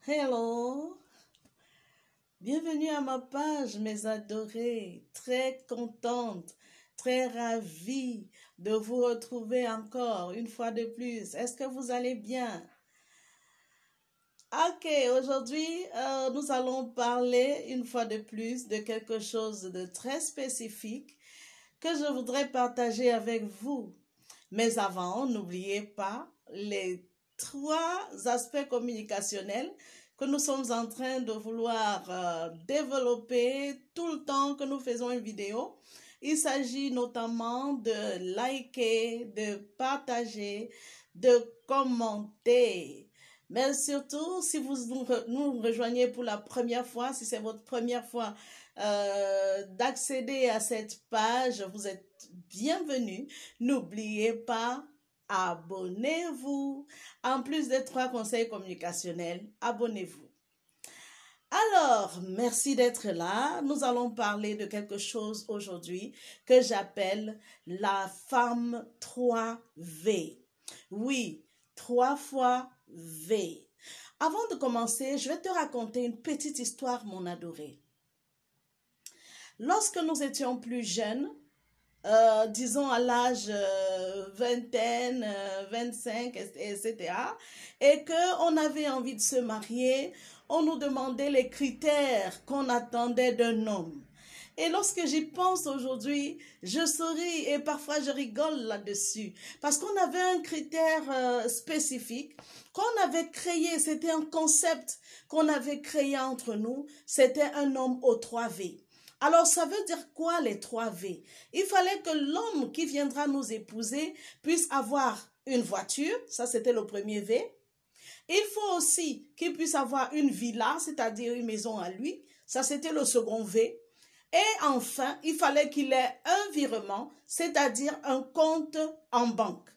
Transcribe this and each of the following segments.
Hello, bienvenue à ma page, mes adorés. Très contente, très ravie de vous retrouver encore une fois de plus. Est-ce que vous allez bien? Ok, aujourd'hui, nous allons parler une fois de plus de quelque chose de très spécifique que je voudrais partager avec vous. Mais avant, n'oubliez pas les trois aspects communicationnels que nous sommes en train de vouloir développer tout le temps que nous faisons une vidéo. Il s'agit notamment de liker, de partager, de commenter. Mais surtout, si vous nous rejoignez pour la première fois, si c'est votre première fois d'accéder à cette page, vous êtes bienvenue. N'oubliez pas, abonnez-vous. En plus des trois conseils communicationnels, abonnez-vous. Alors, merci d'être là. Nous allons parler de quelque chose aujourd'hui que j'appelle la femme 3V. Oui, 3 fois V. Avant de commencer, je vais te raconter une petite histoire, mon adoré. Lorsque nous étions plus jeunes, disons à l'âge vingtaine, 25, etc., et qu'on avait envie de se marier, on nous demandait les critères qu'on attendait d'un homme. Et lorsque j'y pense aujourd'hui, je souris et parfois je rigole là-dessus. Parce qu'on avait un critère spécifique qu'on avait créé, c'était un concept qu'on avait créé entre nous, c'était un homme aux 3 V. Alors, ça veut dire quoi les 3 V? Il fallait que l'homme qui viendra nous épouser puisse avoir une voiture, ça c'était le premier V. Il faut aussi qu'il puisse avoir une villa, c'est-à-dire une maison à lui, ça c'était le second V. Et enfin, il fallait qu'il ait un virement, c'est-à-dire un compte en banque.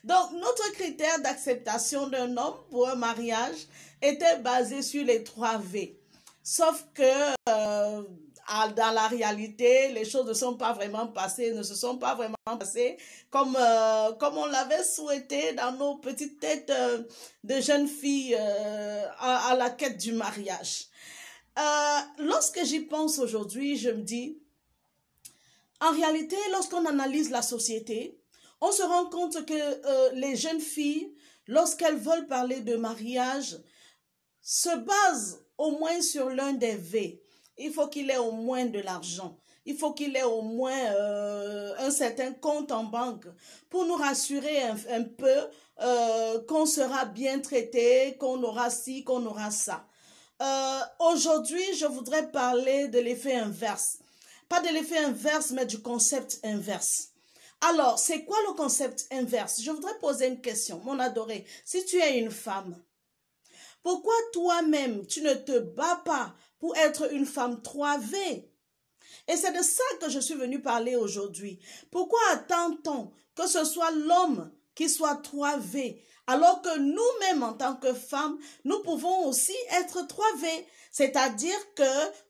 Donc, notre critère d'acceptation d'un homme pour un mariage était basé sur les 3 V. Sauf que dans la réalité, les choses ne sont pas vraiment passées, ne se sont pas vraiment passées comme on l'avait souhaité dans nos petites têtes de jeunes filles à la quête du mariage. Lorsque j'y pense aujourd'hui, je me dis, en réalité, lorsqu'on analyse la société, on se rend compte que les jeunes filles, lorsqu'elles veulent parler de mariage, se basent au moins sur l'un des V. Il faut qu'il ait au moins de l'argent. Il faut qu'il ait au moins un certain compte en banque pour nous rassurer un peu qu'on sera bien traité, qu'on aura ci, qu'on aura ça. Aujourd'hui, je voudrais parler de l'effet inverse. Pas de l'effet inverse, mais du concept inverse. Alors, c'est quoi le concept inverse? Je voudrais poser une question, mon adoré. Si tu es une femme, pourquoi toi-même, tu ne te bats pas pour être une femme 3V? Et c'est de ça que je suis venue parler aujourd'hui. Pourquoi attend-on que ce soit l'homme qui soit 3V, alors que nous-mêmes, en tant que femmes, nous pouvons aussi être 3V? C'est-à-dire que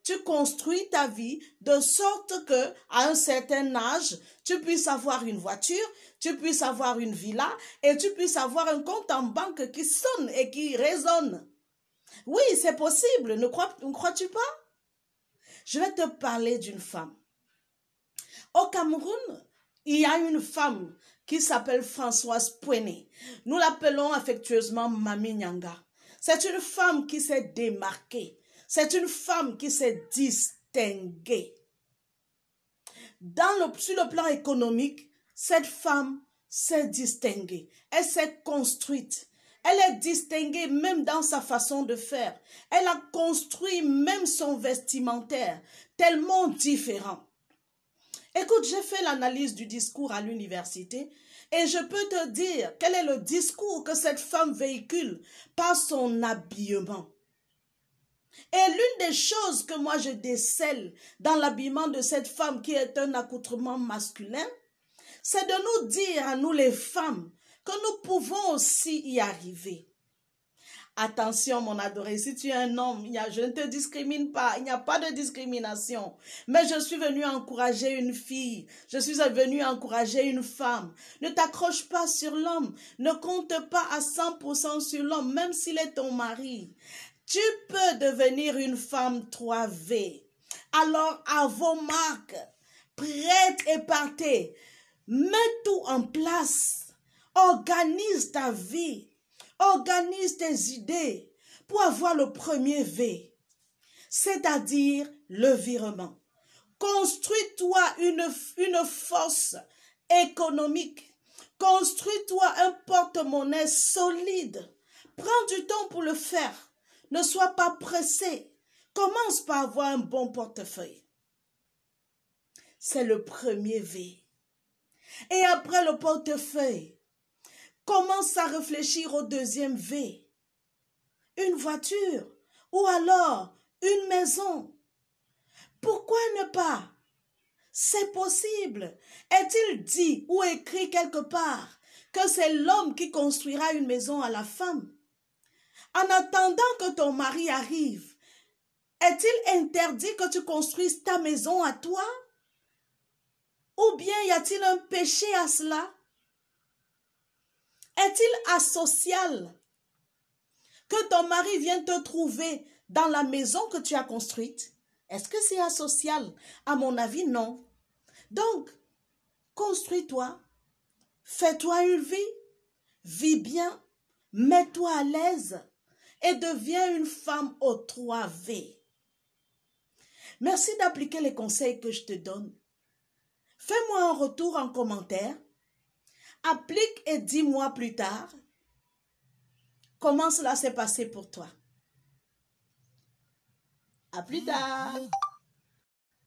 tu construis ta vie de sorte que, à un certain âge, tu puisses avoir une voiture, tu puisses avoir une villa et tu puisses avoir un compte en banque qui sonne et qui résonne. Oui, c'est possible, ne crois-tu pas? Je vais te parler d'une femme. Au Cameroun, il y a une femme qui s'appelle Françoise Pouéné. Nous l'appelons affectueusement Mami Nyanga. C'est une femme qui s'est démarquée. C'est une femme qui s'est distinguée. Sur le plan économique, cette femme s'est distinguée. Elle s'est construite. Elle est distinguée même dans sa façon de faire. Elle a construit même son vestimentaire, tellement différent. Écoute, j'ai fait l'analyse du discours à l'université et je peux te dire quel est le discours que cette femme véhicule par son habillement. Et l'une des choses que moi je décèle dans l'habillement de cette femme qui est un accoutrement masculin, c'est de nous dire à nous les femmes que nous pouvons aussi y arriver. Attention, mon adoré, si tu es un homme, je ne te discrimine pas, il n'y a pas de discrimination. Mais je suis venue encourager une fille, je suis venue encourager une femme. Ne t'accroche pas sur l'homme, ne compte pas à 100% sur l'homme, même s'il est ton mari. Tu peux devenir une femme 3V. Alors, à vos marques, prête et partez. Mets tout en place. Organise ta vie. Organise tes idées pour avoir le premier V, c'est-à-dire le virement. Construis-toi une force économique. Construis-toi un porte-monnaie solide. Prends du temps pour le faire. Ne sois pas pressé. Commence par avoir un bon portefeuille. C'est le premier V. Et après le portefeuille, commence à réfléchir au deuxième V. Une voiture ou alors une maison. Pourquoi ne pas? C'est possible. Est-il dit ou écrit quelque part que c'est l'homme qui construira une maison à la femme? En attendant que ton mari arrive, est-il interdit que tu construises ta maison à toi? Ou bien y a-t-il un péché à cela? Est-il asocial que ton mari vienne te trouver dans la maison que tu as construite? Est-ce que c'est asocial? À mon avis, non. Donc, construis-toi, fais-toi une vie, vis bien, mets-toi à l'aise et deviens une femme aux 3V. Merci d'appliquer les conseils que je te donne. Fais-moi un retour en commentaire. Applique et dis-moi plus tard comment cela s'est passé pour toi. À plus tard.